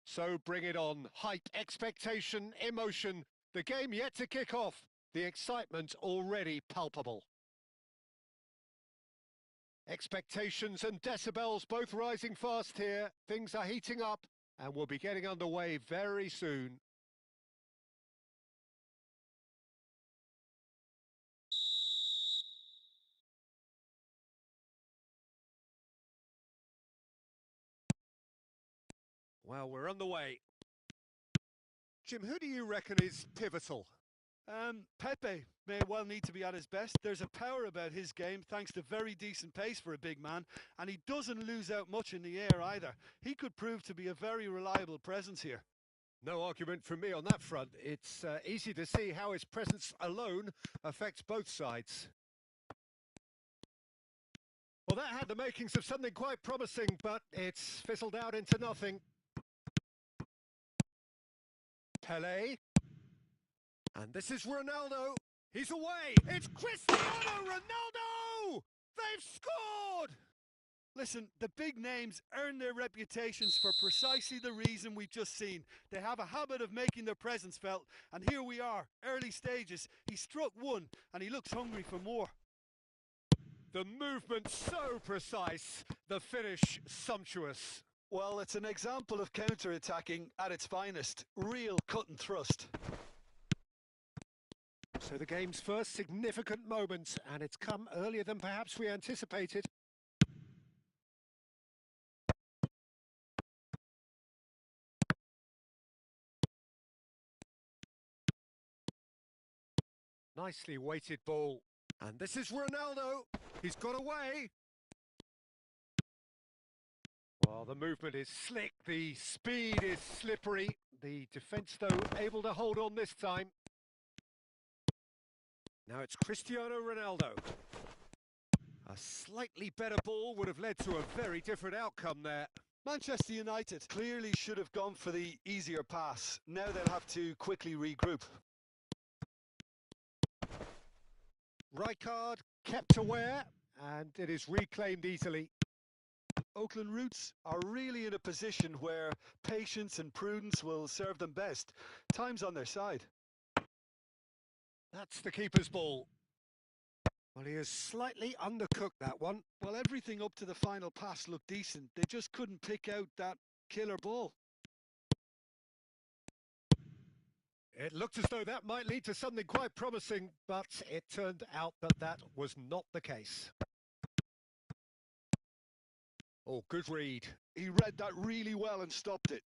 So bring it on. Hype, expectation, emotion. The game yet to kick off. The excitement already palpable. Expectations and decibels both rising fast here. Things are heating up and we'll be getting underway very soon. Well, we're on the way. Jim, who do you reckon is pivotal? Pepe may well need to be at his best. There's a power about his game thanks to very decent pace for a big man, and he doesn't lose out much in the air either. He could prove to be a very reliable presence here. No argument from me on that front. It's easy to see how his presence alone affects both sides. Well, that had the makings of something quite promising, but it's fizzled out into nothing. Pelé. And this is Ronaldo. He's away. It's Cristiano Ronaldo! They've scored! Listen, the big names earn their reputations for precisely the reason we've just seen. They have a habit of making their presence felt, and here we are, early stages. He struck one, and he looks hungry for more. The movement so precise, the finish sumptuous. Well, it's an example of counter-attacking at its finest. Real cut and thrust. So the game's first significant moment, and it's come earlier than perhaps we anticipated. Nicely weighted ball. And this is Ronaldo. He's got away. Well, the movement is slick. The speed is slippery. The defence, though, able to hold on this time. Now it's Cristiano Ronaldo. A slightly better ball would have led to a very different outcome there. Manchester United clearly should have gone for the easier pass. Now they'll have to quickly regroup. Rijkaard kept aware, and it is reclaimed easily. Oakland Roots are really in a position where patience and prudence will serve them best. Time's on their side. That's the keeper's ball. Well, he has slightly undercooked that one. Well, everything up to the final pass looked decent. They just couldn't pick out that killer ball. It looked as though that might lead to something quite promising, but it turned out that was not the case. Oh, good read. He read that really well and stopped it.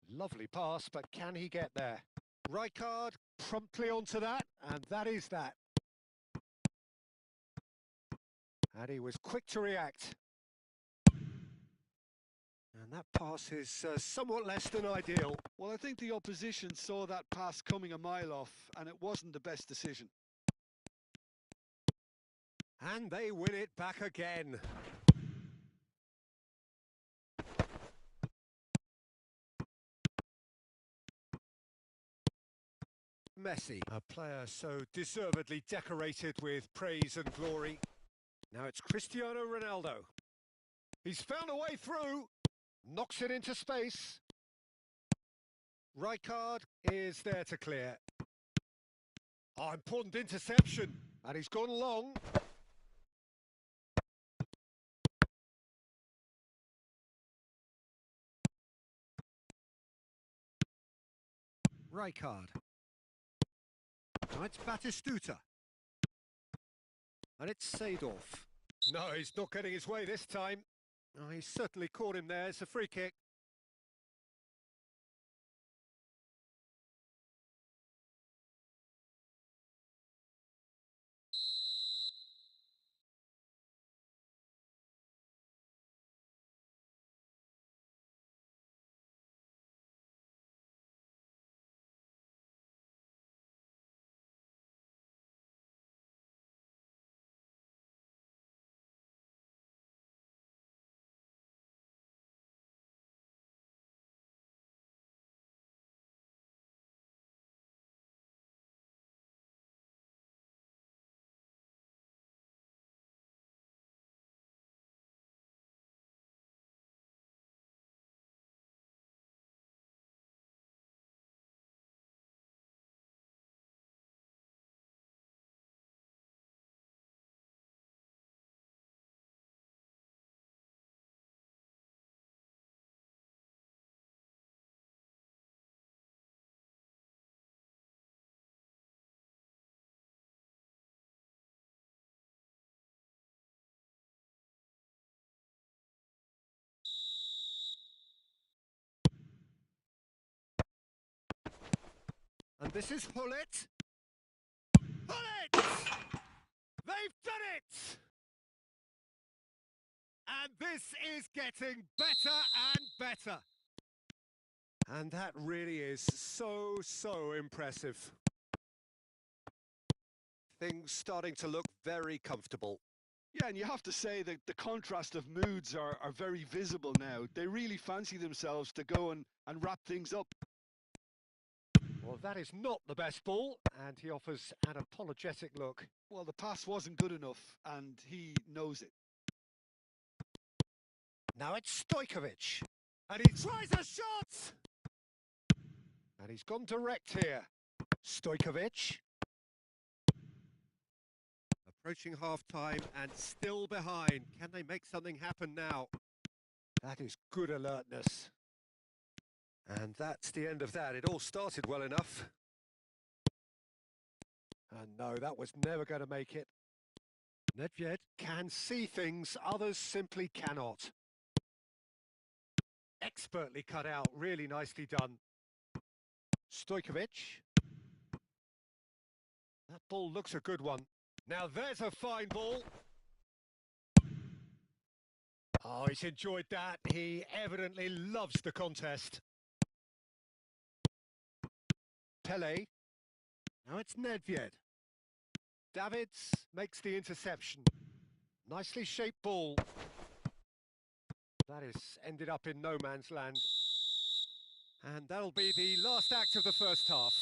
Lovely pass, but can he get there? Rijkaard promptly onto that, and that is that. And he was quick to react. And that pass is somewhat less than ideal. Well, I think the opposition saw that pass coming a mile off, and it wasn't the best decision. And they win it back again. Messi, a player so deservedly decorated with praise and glory. Now it's Cristiano Ronaldo. He's found a way through. Knocks it into space. Rijkaard is there to clear. Oh, important interception. And he's gone long. Rijkaard. Now it's Batistuta. And it's Seedorf. No, he's not getting his way this time. Oh, he certainly caught him there. It's a free kick. And this is Hullet. Hullet! They've done it! And this is getting better and better. And that really is so impressive. Things starting to look very comfortable. Yeah, and you have to say that the contrast of moods are very visible now. They really fancy themselves to go and wrap things up. Well, that is not the best ball, and he offers an apologetic look. Well, the pass wasn't good enough, and he knows it. Now it's Stojkovic, and he tries a shot! And he's gone direct here. Stojkovic. Approaching half-time and still behind. Can they make something happen now? That is good alertness. And that's the end of that. It all started well enough. And no, that was never going to make it. Nedved can see things others simply cannot. Expertly cut out, really nicely done. Stojkovic. That ball looks a good one. Now there's a fine ball. Oh, he's enjoyed that. He evidently loves the contest. Pele. Now it's Nedved. Davids makes the interception. Nicely shaped ball. That is ended up in no man's land. And that'll be the last act of the first half.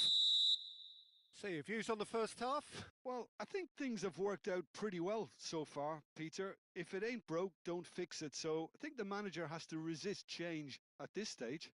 So your views on the first half? Well, I think things have worked out pretty well so far, Peter. If it ain't broke, don't fix it. So I think the manager has to resist change at this stage.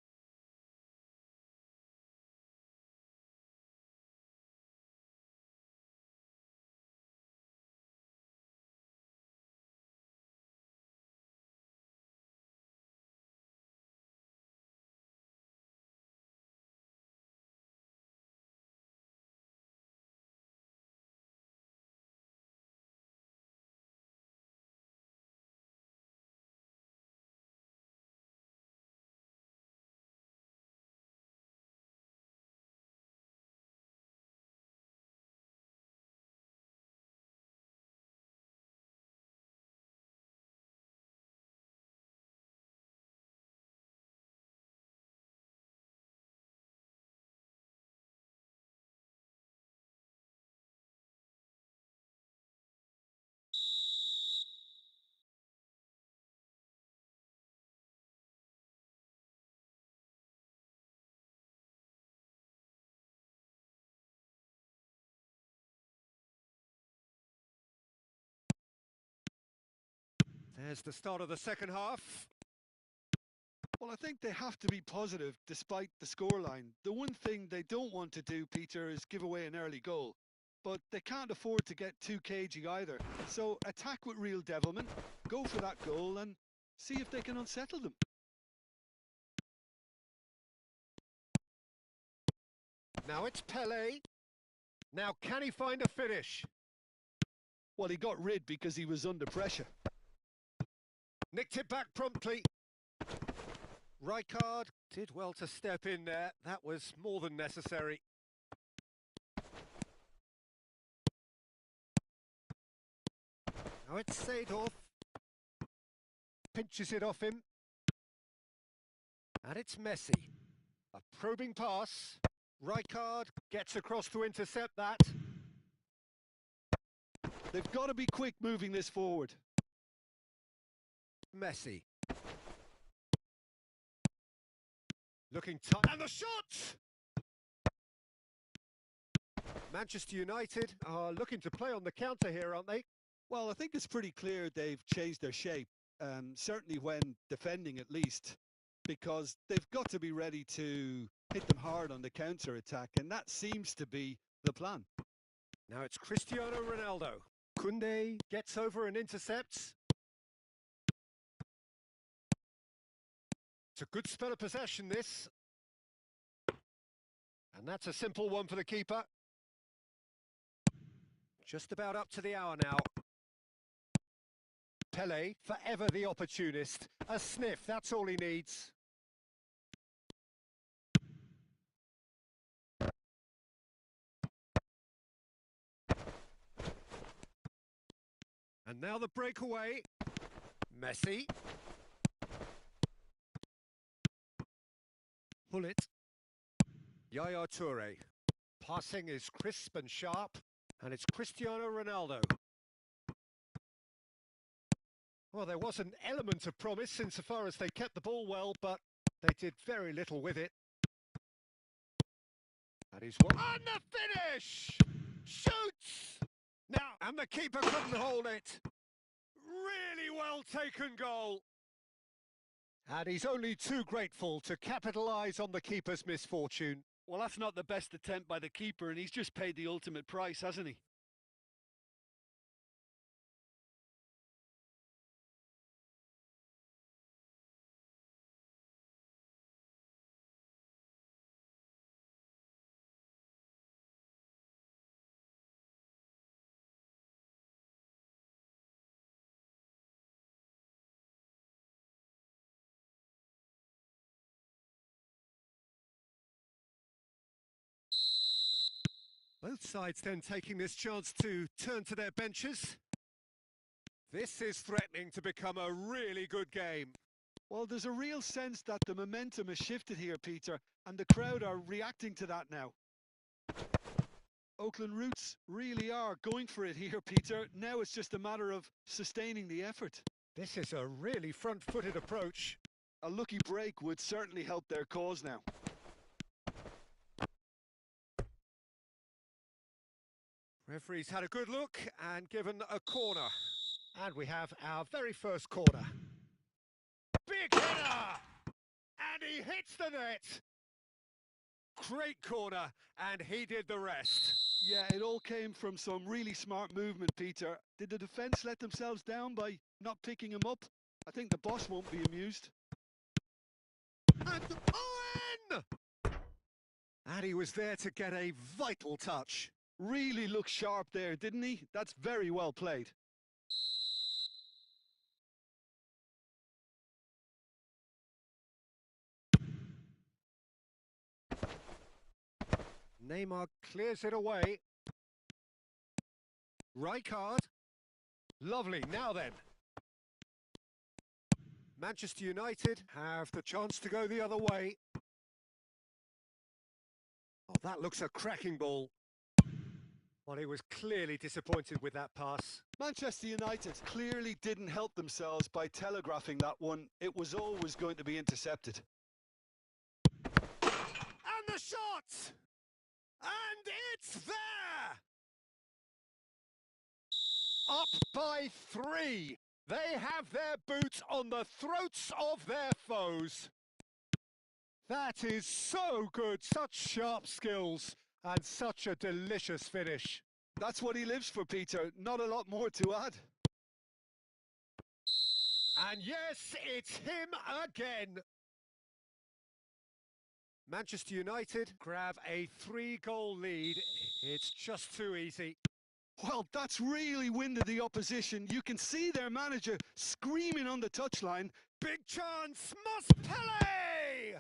There's the start of the second half. Well, I think they have to be positive despite the scoreline. The one thing they don't want to do, Peter, is give away an early goal. But they can't afford to get too cagey either. So attack with real devilment, go for that goal and see if they can unsettle them. Now it's Pele. Now can he find a finish? Well, he got rid because he was under pressure. Nicked it back promptly. Rijkaard did well to step in there. That was more than necessary. Now it's Seedorf. Pinches it off him. And it's Messi. A probing pass. Rijkaard gets across to intercept that. They've got to be quick moving this forward. Messi. Looking tight. And the shot! Manchester United are looking to play on the counter here, aren't they? Well, I think it's pretty clear they've changed their shape, certainly when defending at least, because they've got to be ready to hit them hard on the counter-attack, and that seems to be the plan. Now it's Cristiano Ronaldo. Koundé gets over and intercepts. It's a good spell of possession, this. And that's a simple one for the keeper. Just about up to the hour now. Pele, forever the opportunist. A sniff, that's all he needs. And now the breakaway. Messi. Hullet. Yaya Toure. Passing is crisp and sharp, and it's Cristiano Ronaldo. Well, there was an element of promise insofar as they kept the ball well, but they did very little with it. That is what... And the finish! Shoots! Now, and the keeper couldn't hold it. Really well taken goal. And he's only too grateful to capitalise on the keeper's misfortune. Well, that's not the best attempt by the keeper, and he's just paid the ultimate price, hasn't he? Both sides then taking this chance to turn to their benches. This is threatening to become a really good game. Well, there's a real sense that the momentum has shifted here, Peter, and the crowd are reacting to that now. Oakland Roots really are going for it here, Peter. Now it's just a matter of sustaining the effort. This is a really front-footed approach. A lucky break would certainly help their cause now. Referee's had a good look and given a corner. And we have our very first corner. Big header! And he hits the net! Great corner, and he did the rest. Yeah, it all came from some really smart movement, Peter. Did the defence let themselves down by not picking him up? I think the boss won't be amused. And Owen! And he was there to get a vital touch. Really looked sharp there, didn't he? That's very well played. Neymar clears it away. Rijkaard. Lovely, now then. Manchester United have the chance to go the other way. Oh, that looks a cracking ball. Well, he was clearly disappointed with that pass. Manchester United clearly didn't help themselves by telegraphing that one. It was always going to be intercepted. And the shot! And it's there! Up by 3. They have their boot on the throats of their foes. That is so good, such sharp skills. And such a delicious finish. That's what he lives for, Peter. Not a lot more to add. And yes, it's him again. Manchester United grab a 3-goal lead. It's just too easy. Well, that's really winded the opposition. You can see their manager screaming on the touchline. Big chance, Mospelé!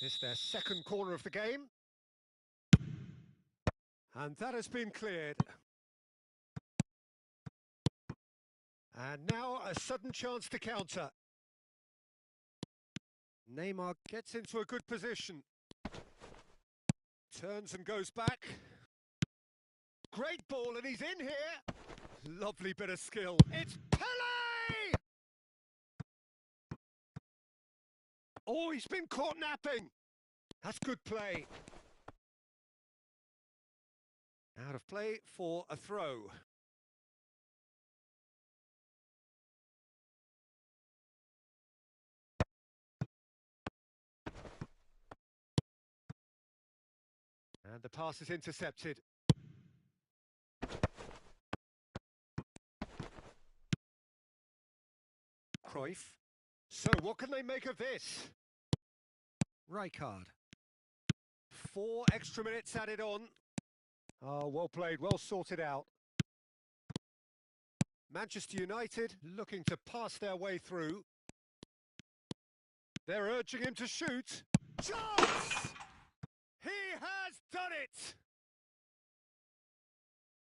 It's their second corner of the game. And that has been cleared. And now a sudden chance to counter. Neymar gets into a good position. Turns and goes back. Great ball, and he's in here. Lovely bit of skill. It's Pelé! Oh, he's been caught napping. That's good play. Out of play for a throw. And the pass is intercepted. Cruyff. So what can they make of this? Rijkaard. 4 extra minutes added on. Oh, well played, well sorted out. Manchester United looking to pass their way through. They're urging him to shoot. Chance! He has done it!